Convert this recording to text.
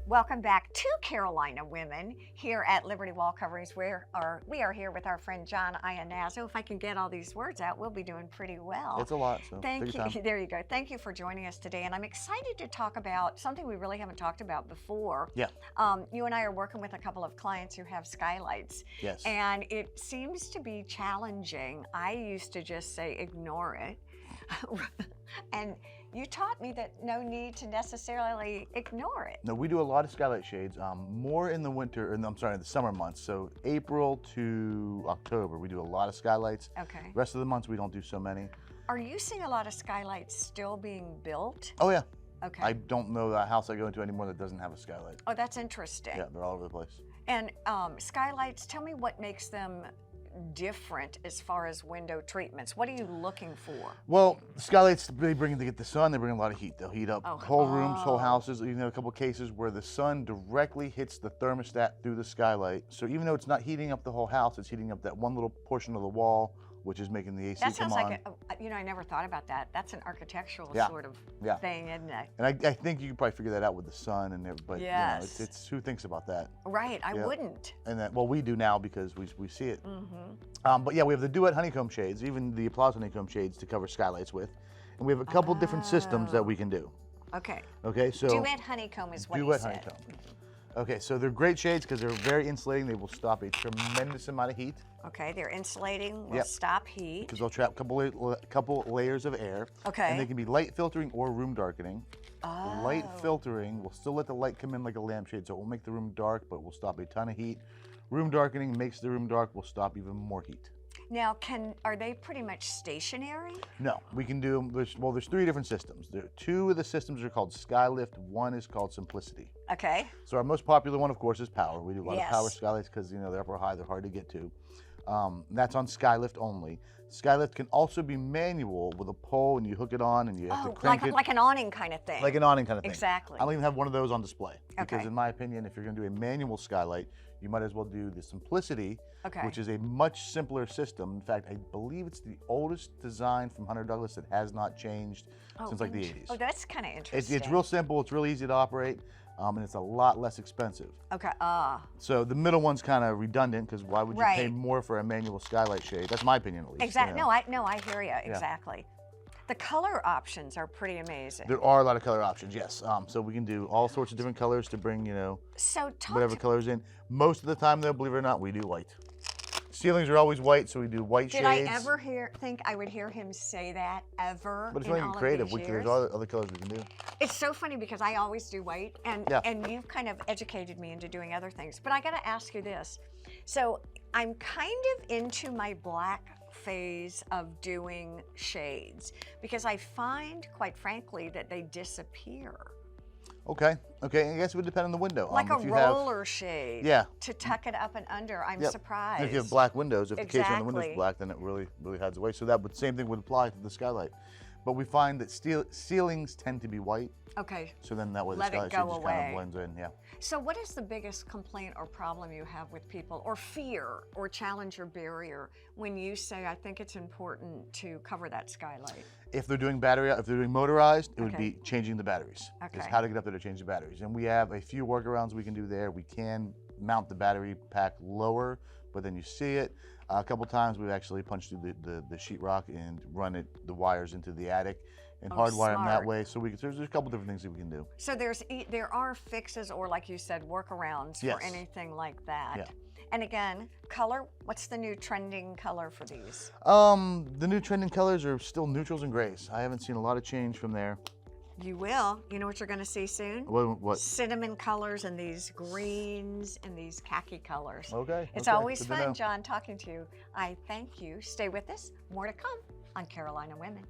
Welcome back to Carolina Women here at Liberty Wallcoverings. We are here with our friend John Iannazzo. If I can get all these words out, we'll be doing pretty well. It's a lot, so thank you. There you go. Thank you for joining us today. And I'm excited to talk about something we really haven't talked about before. Yeah. You and I are working with a couple of clients who have skylights. Yes. And it seems to be challenging. I used to just say, ignore it. And you taught me that no need to necessarily ignore it. No, we do a lot of skylight shades, more in the winter, the summer months. So April to October, we do a lot of skylights. Okay. Rest of the months, we don't do so many. Are you seeing a lot of skylights still being built? Oh yeah. Okay. I don't know the house I go into anymore that doesn't have a skylight. Oh, that's interesting. Yeah, they're all over the place. And skylights, tell me what makes them different as far as window treatments. What are you looking for? Well, skylights, they get the sun, they bring a lot of heat. They'll heat up whole rooms, whole houses. You know, a couple of cases where the sun directly hits the thermostat through the skylight. So even though it's not heating up the whole house, it's heating up that one little portion of the wall, which is making the AC that sounds come on. Like I never thought about that. That's an architectural sort of thing, isn't it? And I think you can probably figure that out with the sun and everybody. Yes. You know, it's who thinks about that. Right, I wouldn't. And that, well, we do now because we see it. But yeah, we have the Duet honeycomb shades, even the Applause honeycomb shades to cover skylights with. And we have a couple different systems that we can do. Okay. Okay, so. Duet honeycomb is what you said. Duet honeycomb. Okay, so they're great shades because they're very insulating. They will stop a tremendous amount of heat. Okay, they're insulating, will stop heat. Because they'll trap a couple layers of air. Okay. And they can be light filtering or room darkening. Oh. Light filtering will still let the light come in like a lampshade, so it won't make the room dark, but will stop a ton of heat. Room darkening makes the room dark, will stop even more heat. Now, are they pretty much stationary? No, we can do, there's three different systems. Two of the systems are called Skylift, one is called Simplicity. Okay. So our most popular one, of course, is Power. We do a lot of Power skylights because, you know, they're upper high, they're hard to get to. That's on Skylift only. Skylift can also be manual with a pole, and you hook it on, and you have to crank it. Like an awning kind of thing. Like an awning kind of thing. Exactly. I don't even have one of those on display. Because in my opinion, if you're going to do a manual skylight, you might as well do the Simplicity, which is a much simpler system. In fact, I believe it's the oldest design from Hunter Douglas that has not changed since like the 80s. Oh, that's kind of interesting. It's real simple, it's real easy to operate, and it's a lot less expensive. Okay, So the middle one's kind of redundant because why would you pay more for a manual skylight shade? That's my opinion at least. Exactly. You know? No, I hear you. Exactly. The color options are pretty amazing. There are a lot of color options, yes. So we can do all sorts of different colors to bring, you know, whatever colors in. Most of the time, though, believe it or not, we do white. Ceilings are always white, so we do white shades. Did I ever think I would hear him say that ever? But it's not even creative. There's other colors we can do. It's so funny because I always do white, and you've kind of educated me into doing other things. But I got to ask you this. So I'm kind of into my black phase of doing shades because I find, quite frankly, that they disappear. Okay. I guess it would depend on the window. Like a roller shade. Yeah. To tuck it up and under. I'm surprised. And if you have black windows, if the casing on the window is black, then it really hides away. So same thing would apply to the skylight. But we find that ceilings tend to be white. Okay. So then that way the skylight shade just kind of blends in, So what is the biggest complaint or problem you have with people, or fear or challenge or barrier when you say, I think it's important to cover that skylight? If they're doing motorized, it would be changing the batteries. Because how to get up there to change the batteries. And we have a few workarounds we can do there. We can mount the battery pack lower, but then you see it. A couple times we've actually punched through the sheetrock and run the wires into the attic and hardwire them that way. So there's a couple different things that we can do. So there are fixes, or like you said, workarounds for anything like that. Yeah. And again, color, what's the new trending color for these? The new trending colors are still neutrals and grays. I haven't seen a lot of change from there. You will. You know what you're going to see soon? What? Cinnamon colors and these greens and these khaki colors. Okay. It's always fun, John, talking to you. I thank you. Stay with us. More to come on Carolina Women.